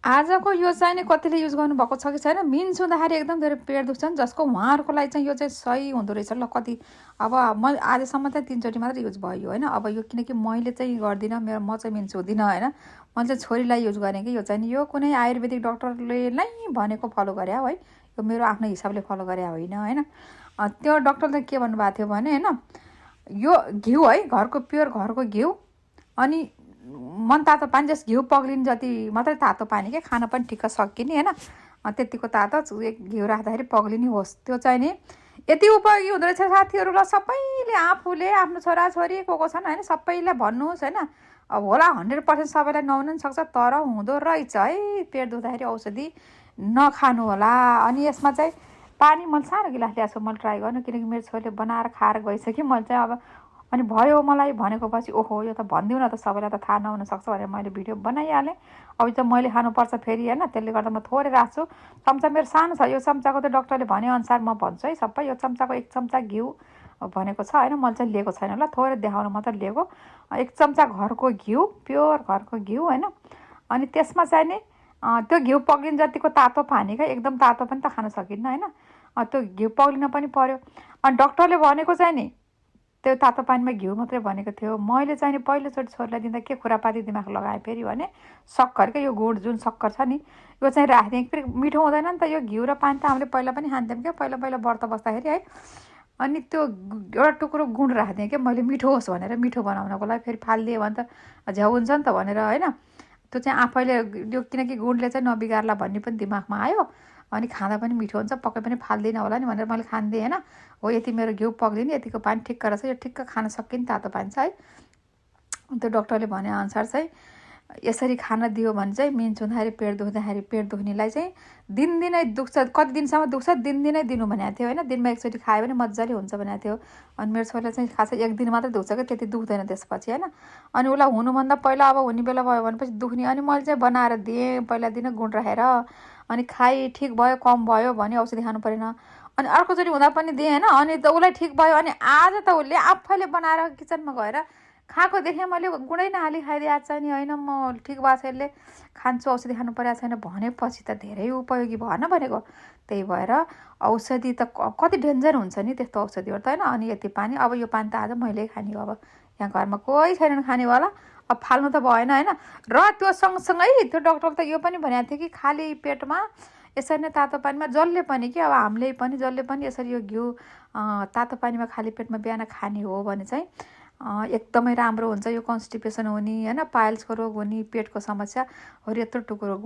आजको यो चाहिँ नि कतिले युज गर्नुभएको छ कि छैन, मिन्स हुँदाखेरि एकदम धेरै पेट दुख्छ नि, जसको उहाँहरूको लागि चाहिँ यो चाहिँ सही हुँदो रहेछ ल। कति अब म आजसम्म चाहिँ 3 चोटि मात्रै युज भयो होइन। अब यो किनकि मैले चाहिँ गर्दिनँ, म चाहिँ मिन्स हुँदिनँ होइन। मैले चाहिँ छोरीलाई युज गरेँ कि यो चाहिँ नि यो कुनै आयुर्वेदिक डक्टरले नै भनेको फलो गरे हो है, यो मेरो आफ्नो हिसाबले फलो गरे होइन होइन। त्यो डक्टरले के भन्नुभएको थियो भने होइन, यो घिउ है, घरको प्योर घरको घिउ, अनि मन तातो पानी, जस घिउ पग्लिने जति मात्रै तातो पानी के खान पनि ठिक्क सकिने होइन, त्यतिको तातो घिउ राख्दाखेरि पग्लिने होस्, त्यो चाहिँ नि यति उपयोगी हुँदो रहेछ साथीहरू ल। सबैले आफूले आफ्नो छोराछोरी को छन् होइन, सबैलाई भन्नुहोस् होइन। अब होला 100% सबैलाई नहुन पनि सक्छ, तर हुँदो रहेछ है पेट दुख्दाखेरि औषधि नखानु होला। अनि यसमा चाहिँ पानी मैले सानो गिलास ल्याएको छु, मैले ट्राई गर्नु, किनकि मेरो छोरीले बनाएर खाएर गइसक्यो। मैले चाहिँ अब अनि भयो मलाई भनेको पछि ओहो यो त भनिदिउँ न त, सबैलाई त थाहा नहुनसक्छ भनेर मैले भिडियो बनाइहालेँ। अब चाहिँ मैले खानुपर्छ फेरि होइन, त्यसले गर्दा म थोरै राख्छु। चम्चा मेरो सानो छ, यो चम्चाको त डक्टरले भनेअनुसार म भन्छु है सबै। यो चम्चाको 1 चम्चा घिउ भनेको छ होइन, मैले चाहिँ लिएको छैन ल, थोरै देखाउन मात्र लिएको। 1 चम्चा घरको घिउ, प्योर घरको घिउ होइन। अनि त्यसमा चाहिँ नि त्यो घिउ पग्लिन जतिको तातो पानी क्या, एकदम तातो पनि त खान सकिन्न होइन, त्यो घिउ पग्लिन पनि पर्यो। अनि डक्टरले भनेको चाहिँ नि त्यो तातो पानीमा घिउ मात्रै भनेको थियो। मैले चाहिँ नि पहिलोचोटि छोरीलाई दिँदा के खुरापाती दिमाग लगाएँ फेरि भने, सक्खर क्या, यो गुड जुन सक्खर छ नि यो चाहिँ राखिदिएँ। फेरि मिठो हुँदैन नि त, यो घिउ र पानी त हामीले पहिला पनि खान्थ्यौँ क्या, पहिला व्रत बस्दाखेरि है। अनि त्यो एउटा टुक्रो गुड राखिदिएँ क्या मैले, मिठो होस् भनेर, मिठो बनाउनको लागि। फेरि फालिदिएँ भने त झ्याउ हुन्छ नि त भनेर होइन। त्यो चाहिँ आफैले यो किनकि गुडले चाहिँ नबिगार्ला भन्ने पनि दिमागमा आयो, अनि खाँदा पनि मिठो हुन्छ, पक्कै पनि फाल्दिनँ होला नि भनेर मैले खान्दिएँ होइन। हो यति मेरो घिउ पग्लिने, यतिको पानी ठिक्क रहेछ, यो ठिक्क खान सकिने तातो पानी छ है। त्यो डक्टरले भनेअनुसार चाहिँ यसरी खान दियो भने चाहिँ मिन्स हुँदाखेरि पेट दुख्दाखेरि, पेट दुख्नेलाई चाहिँ दिनदिनै दुख्छ, कति दिनसम्म दुख्छ दिनदिनै दिनु भनेको थियो होइन। दिनमा 1 चोटि खायो भने मजाले हुन्छ भनेको थियो। अनि मेरो छोरीलाई चाहिँ खासै 1 दिन मात्रै दुख्छ क्या, त्यति दुख्दैन त्यसपछि होइन। अनि उसलाई हुनुभन्दा पहिला अब हुने बेला भयो भनेपछि दुख्ने। अनि मैले चाहिँ बनाएर दिएँ पहिला दिन गुड राखेर, अनि खाइ ठिक भयो, कम भयो भने औषधि खानु परेन। अनि अर्कोचोटि हुँदा पनि दिएँ होइन, अनि त उसलाई ठिक भयो। अनि आज त उसले आफैले बनाएर किचनमा गएर खाएको देखेँ मैले, गुडै नहाली खाइदिए चाहिँ नि होइन, म ठिक भएको छ यसले, खान्छु, औषधि खानु परेको छैन भनेपछि त धेरै उपयोगी भएन भनेको। त्यही भएर औषधि त कति डेन्जर हुन्छ नि त्यस्तो औषधिहरू त होइन। अनि यति पानी, अब यो पानी त आज मैले खाने हो, अब यहाँ घरमा कोही छैनन् खानेवाला, अब फाल्नु त भएन होइन। र त्यो सँगसँगै त्यो डक्टरले त यो पनि भनेको थियो कि खाली पेटमा यसरी नै तातो पानीमा जसले पनि कि अब हामीले पनि जसले पनि यसरी यो घिउ तातो पानीमा खाली पेटमा बिहान खाने हो भने चाहिँ एकदमै राम्रो हुन्छ। यो कन्स्टिपेसन हुने होइन, पाइल्सको रोग हुने, पेटको समस्या, यत्रो टुक्रो गुड